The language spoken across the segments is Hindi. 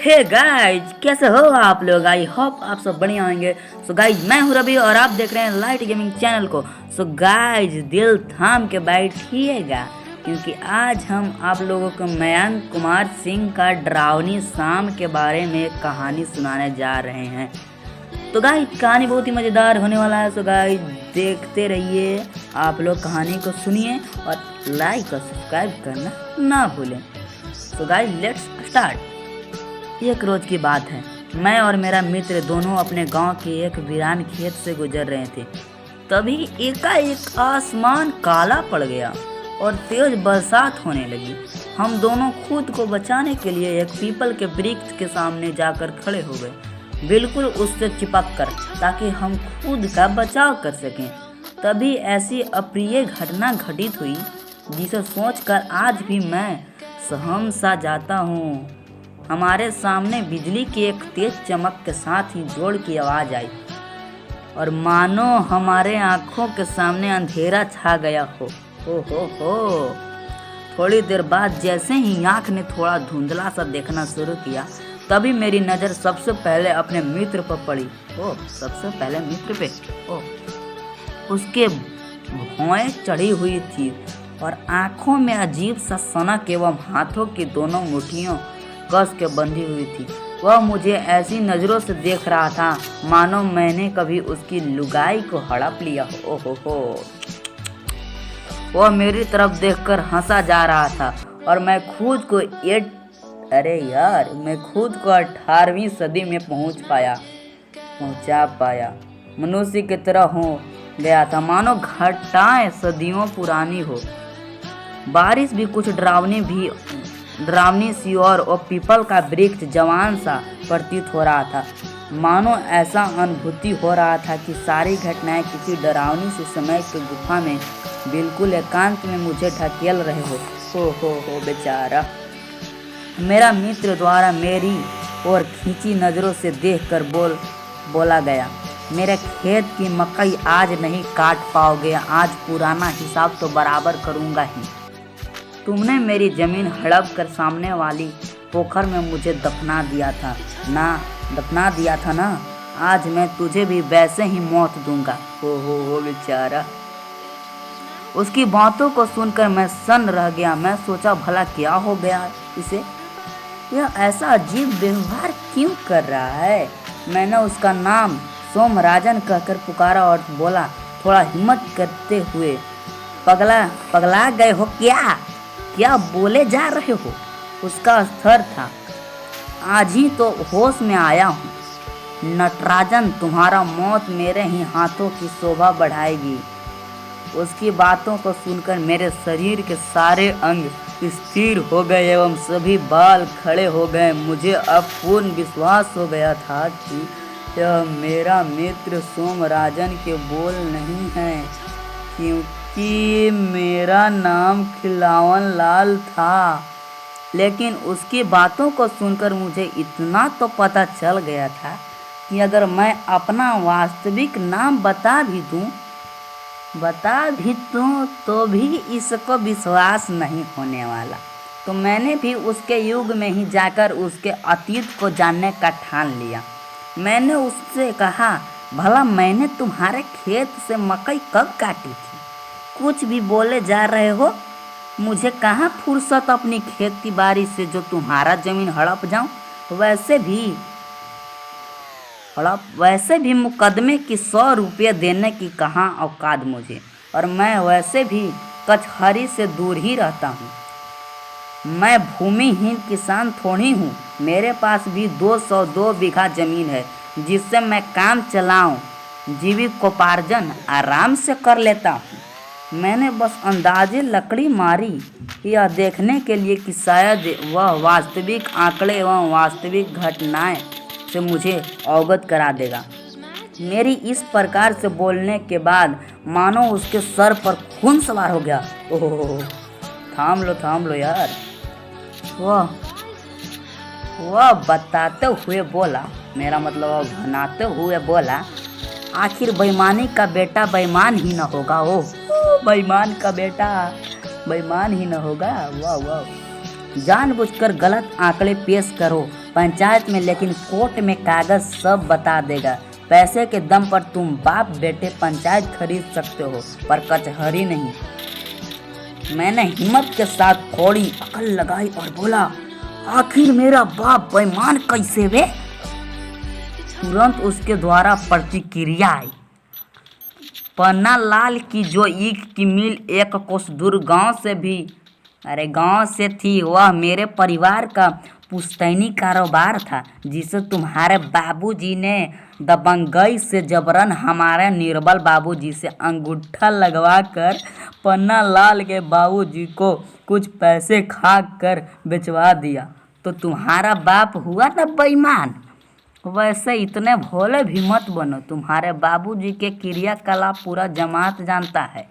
हे गाइज, कैसे हो आप लोग। आई होप आप सब बढ़िया होंगे। सो गाइज, मैं हूं रवि और आप देख रहे हैं लाइट गेमिंग चैनल को। सो गाइज, दिल थाम के बैठिएगा क्योंकि आज हम आप लोगों को मयंक कुमार सिंह का डरावनी शाम के बारे में एक कहानी सुनाने जा रहे हैं। तो गाइज, कहानी बहुत ही मज़ेदार होने वाला है। सो गाइज, देखते रहिए, आप लोग कहानी को सुनिए और लाइक और सब्सक्राइब करना ना भूलें। So guys, let's start. एक रोज की बात है, मैं और मेरा मित्र दोनों अपने गांव के एक वीरान खेत से गुजर रहे थे। तभी एकाएक आसमान काला पड़ गया और तेज बरसात होने लगी। हम दोनों खुद को बचाने के लिए एक पीपल के वृक्ष के सामने जाकर खड़े हो गए, बिल्कुल उससे चिपक कर, ताकि हम खुद का बचाव कर सकें। तभी ऐसी अप्रिय घटना घटित हुई जिसे सोचकर आज भी मैं सहम सा जाता हूँ। हमारे सामने बिजली की एक तेज चमक के साथ ही जोर की आवाज़ आई और मानो हमारे आँखों के सामने अंधेरा छा गया हो। थोड़ी देर बाद जैसे ही आँख ने थोड़ा धुंधला सा देखना शुरू किया, तभी मेरी नज़र सबसे पहले अपने मित्र पर पड़ी। सबसे पहले मित्र पे। उसके भौएं चढ़ी हुई थी और आँखों में अजीब सा सनक एवं हाथों की दोनों मुट्ठियों कस के बंधी हुई थी। वह मुझे ऐसी नज़रों से देख रहा था मानो मैंने कभी उसकी लुगाई को हड़प लिया हो। वह मेरी तरफ देखकर हंसा जा रहा था और मैं खुद को 18वीं सदी में पहुंचा पाया मनुष्य की तरह हो गया था, मानो घटाएं सदियों पुरानी हो। बारिश भी कुछ डरावनी सी और पीपल का वृक्ष जवान सा प्रतीत हो रहा था, मानो ऐसा अनुभूति हो रहा था कि सारी घटनाएं किसी डरावनी सी समय की गुफा में बिल्कुल एकांत में मुझे ढकेल रहे हो बेचारा। मेरा मित्र द्वारा मेरी ओर खींची नज़रों से देखकर बोला गया, मेरे खेत की मकई आज नहीं काट पाओगे, आज पुराना हिसाब तो बराबर करूँगा ही। तुमने मेरी ज़मीन हड़प कर सामने वाली पोखर में मुझे दफना दिया था ना, आज मैं तुझे भी वैसे ही मौत दूंगा। हो बेचारा। उसकी बातों को सुनकर मैं सन्न रह गया। मैं सोचा भला क्या हो गया इसे, यह ऐसा अजीब व्यवहार क्यों कर रहा है। मैंने उसका नाम सोमराजन कहकर पुकारा और बोला थोड़ा हिम्मत करते हुए, पगला गए हो क्या बोले जा रहे हो। उसका स्तर था, आज ही तो होश में आया हूँ। नटराजन, तुम्हारा मौत मेरे ही हाथों की शोभा बढ़ाएगी। उसकी बातों को सुनकर मेरे शरीर के सारे अंग स्थिर हो गए एवं सभी बाल खड़े हो गए। मुझे अब पूर्ण विश्वास हो गया था कि यह मेरा मित्र सोमराजन के बोल नहीं है, क्योंकि मेरा नाम खिलावन लाल था। लेकिन उसकी बातों को सुनकर मुझे इतना तो पता चल गया था कि अगर मैं अपना वास्तविक नाम बता भी दूं तो भी इसको विश्वास नहीं होने वाला। तो मैंने भी उसके युग में ही जाकर उसके अतीत को जानने का ठान लिया। मैंने उससे कहा, भला मैंने तुम्हारे खेत से मकई कब काटी थी? कुछ भी बोले जा रहे हो। मुझे कहाँ फुर्सत अपनी खेती बाड़ी से जो तुम्हारा जमीन हड़प जाऊं। वैसे भी मुकदमे की 100 रुपये देने की कहाँ औकात मुझे, और मैं वैसे भी कचहरी से दूर ही रहता हूँ। मैं भूमिहीन किसान थोड़ी हूँ। मेरे पास भी 202 बीघा जमीन है जिससे मैं काम चलाऊँ, जीविकोपार्जन आराम से कर लेता हूँ। मैंने बस अंदाजे लकड़ी मारी यह देखने के लिए कि शायद वह वास्तविक आंकड़े एवं वास्तविक घटनाएं से मुझे अवगत करा देगा। मेरी इस प्रकार से बोलने के बाद मानो उसके सर पर खून सवार हो गया। थाम लो यार। वह बताते हुए बोला, मेरा मतलब वह घनाते हुए बोला, आखिर बेईमानी का बेटा बेईमान ही न होगा। बेईमान का बेटा बेईमान ही न होगा। वाह। जानबूझकर गलत आंकड़े पेश करो पंचायत में, लेकिन कोर्ट में कागज सब बता देगा। पैसे के दम पर तुम बाप बेटे पंचायत खरीद सकते हो, पर कचहरी नहीं। मैंने हिम्मत के साथ थोड़ी अकल लगाई और बोला, आखिर मेरा बाप बेईमान कैसे वे? तुरंत उसके द्वारा प्रतिक्रिया आई। पन्ना लाल की जो ईख की मिल 1 कोस दूर गांव से थी, वह मेरे परिवार का पुश्तैनी कारोबार था, जिसे तुम्हारे बाबूजी ने दबंगई से जबरन हमारे निर्बल बाबूजी से अंगूठा लगवा कर पन्ना लाल के बाबूजी को कुछ पैसे खा कर बेचवा दिया। तो तुम्हारा बाप हुआ ना बेईमान। वैसे इतने भोले भी मत बनो, तुम्हारे बाबूजी के क्रियाकलाप पूरा जमात जानता है।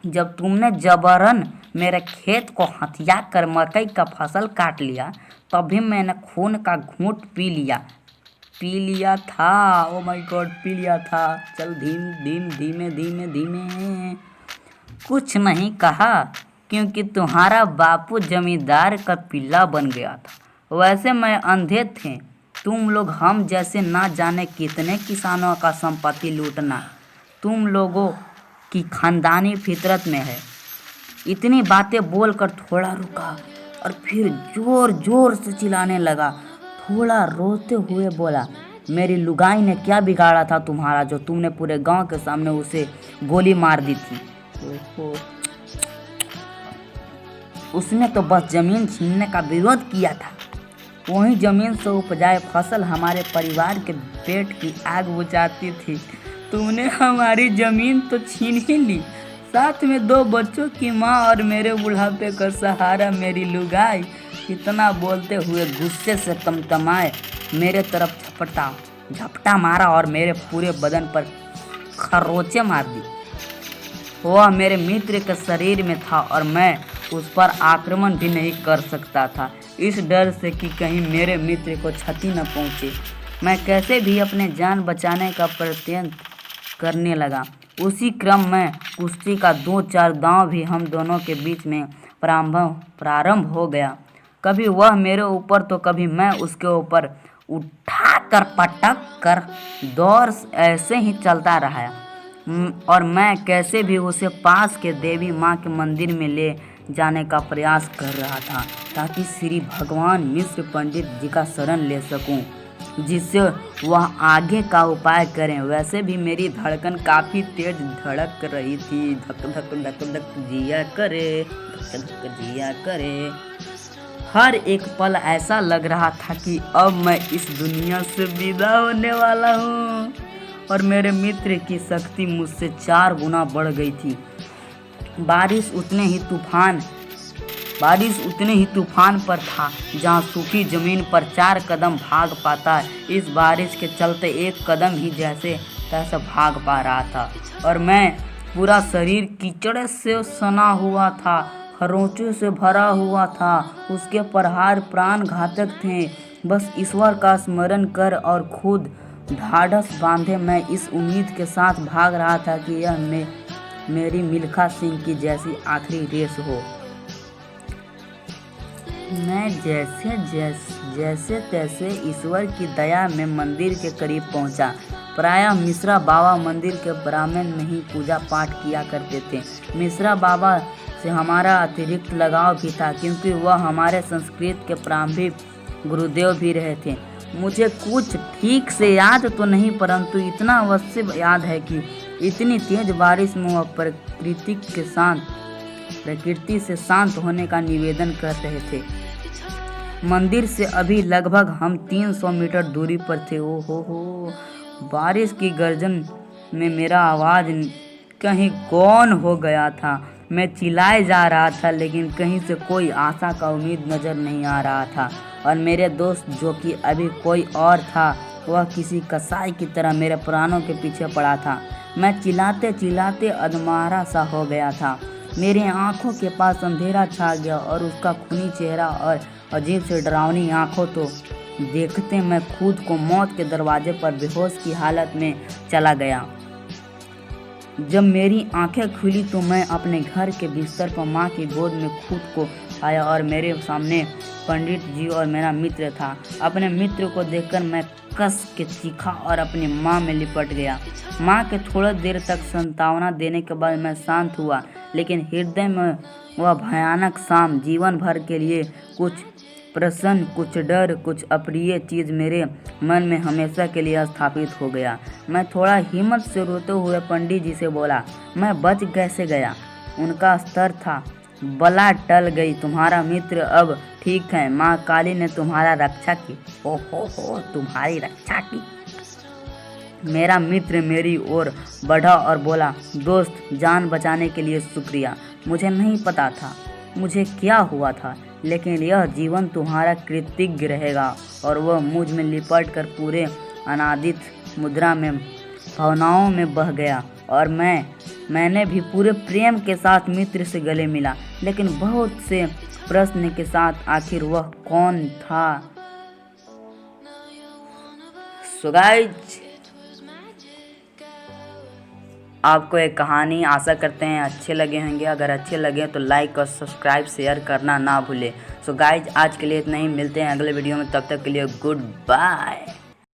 जब तुमने जबरन मेरे खेत को हथिया कर मकई का फसल काट लिया, तभी मैंने खून का घूंट पी लिया था। ओ माय गॉड, पी लिया था। चल धीमे कुछ नहीं कहा, क्योंकि तुम्हारा बापू जमींदार का पिल्ला बन गया था। वैसे मैं अंधे थे, तुम लोग हम जैसे ना जाने कितने किसानों का संपत्ति लूटना तुम लोगों की खानदानी फितरत में है। इतनी बातें बोलकर थोड़ा रुका और फिर जोर जोर से चिल्लाने लगा। थोड़ा रोते हुए बोला, मेरी लुगाई ने क्या बिगाड़ा था तुम्हारा, जो तुमने पूरे गांव के सामने उसे गोली मार दी थी? उसने तो बस जमीन छीनने का विरोध किया था। वही जमीन से उपजाए फसल हमारे परिवार के पेट की आग बुझाती थी। तुमने हमारी जमीन तो छीन ही ली, साथ में 2 बच्चों की माँ और मेरे बुढ़ापे का सहारा मेरी लुगाई। इतना बोलते हुए गुस्से से तमतमाए मेरे तरफ झपटा मारा और मेरे पूरे बदन पर खरोंचे मार दी। वह मेरे मित्र के शरीर में था और मैं उस पर आक्रमण भी नहीं कर सकता था, इस डर से कि कहीं मेरे मित्र को क्षति न पहुंचे। मैं कैसे भी अपने जान बचाने का प्रयत्न करने लगा। उसी क्रम में कुश्ती का 2-4 दांव भी हम दोनों के बीच में प्रारंभ हो गया। कभी वह मेरे ऊपर तो कभी मैं उसके ऊपर। उठा कर पटक कर दौर ऐसे ही चलता रहा और मैं कैसे भी उसे पास के देवी माँ के मंदिर में ले जाने का प्रयास कर रहा था, ताकि श्री भगवान मिश्र पंडित जी का शरण ले सकूं, जिससे वह आगे का उपाय करें। वैसे भी मेरी धड़कन काफ़ी तेज धड़क रही थी। धक धक धक धक जिया करे। हर एक पल ऐसा लग रहा था कि अब मैं इस दुनिया से विदा होने वाला हूँ, और मेरे मित्र की शक्ति मुझसे 4 गुना बढ़ गई थी। बारिश उतने ही तूफान पर था जहाँ सूखी जमीन पर 4 कदम भाग पाता है। इस बारिश के चलते 1 कदम ही जैसे तैसे भाग पा रहा था, और मैं पूरा शरीर कीचड़ से सना हुआ था, खरोंचों से भरा हुआ था। उसके प्रहार प्राण घातक थे। बस ईश्वर का स्मरण कर और खुद ढाढ़स बांधे मैं इस उम्मीद के साथ भाग रहा था कि यह मेरी मिल्खा सिंह की जैसी आखिरी रेस हो। मैं जैसे तैसे ईश्वर की दया में मंदिर के करीब पहुंचा। प्रायः मिश्रा बाबा मंदिर के ब्राह्मण में ही पूजा पाठ किया करते थे। मिश्रा बाबा से हमारा अतिरिक्त लगाव भी था, क्योंकि वह हमारे संस्कृत के प्रारंभिक गुरुदेव भी रहे थे। मुझे कुछ ठीक से याद तो नहीं, परंतु इतना अवश्य याद है कि इतनी तेज बारिश में वह प्रकृति से शांत होने का निवेदन कर रहे थे। मंदिर से अभी लगभग हम 300 मीटर दूरी पर थे। हो बारिश की गर्जन में मेरा आवाज़ कहीं गौन हो गया था। मैं चिल्लाए जा रहा था, लेकिन कहीं से कोई आशा का उम्मीद नज़र नहीं आ रहा था, और मेरे दोस्त जो कि अभी कोई और था, वह किसी कसाई की तरह मेरे प्राणों के पीछे पड़ा था। मैं चिल्लाते चिल्लाते अधमरा सा हो गया था। मेरी आंखों के पास अंधेरा छा गया, और उसका खूनी चेहरा और अजीब से डरावनी आंखों तो देखते मैं खुद को मौत के दरवाजे पर बेहोश की हालत में चला गया। जब मेरी आंखें खुली तो मैं अपने घर के बिस्तर पर माँ की गोद में खुद को आया और मेरे सामने पंडित जी और मेरा मित्र था। अपने मित्र को देखकर मैं कस के चीखा और अपनी माँ में लिपट गया। माँ के थोड़ा देर तक सांत्वना देने के बाद मैं शांत हुआ, लेकिन हृदय में वह भयानक शाम जीवन भर के लिए कुछ प्रसन्न, कुछ डर, कुछ अप्रिय चीज़ मेरे मन में हमेशा के लिए स्थापित हो गया। मैं थोड़ा हिम्मत से रोते हुए पंडित जी से बोला, मैं बच कैसे गया? उनका स्तर था, बला टल गई, तुम्हारा मित्र अब ठीक है, माँ काली ने तुम्हारा रक्षा की। ओ हो, तुम्हारी रक्षा की? मेरा मित्र मेरी ओर बढ़ा और बोला, दोस्त, जान बचाने के लिए शुक्रिया। मुझे नहीं पता था मुझे क्या हुआ था, लेकिन यह जीवन तुम्हारा कृतज्ञ रहेगा। और वह मुझ में लिपट कर पूरे अनादित मुद्रा में भावनाओं में बह गया और मैंने भी पूरे प्रेम के साथ मित्र से गले मिला, लेकिन बहुत से प्रश्न के साथ, आखिर वह कौन था? सो गाइज, आपको एक कहानी आशा करते हैं अच्छे लगे होंगे। अगर अच्छे लगे तो लाइक और सब्सक्राइब शेयर करना ना भूलें। सो गाइज, आज के लिए इतना ही, मिलते हैं अगले वीडियो में, तब तक के लिए गुड बाय।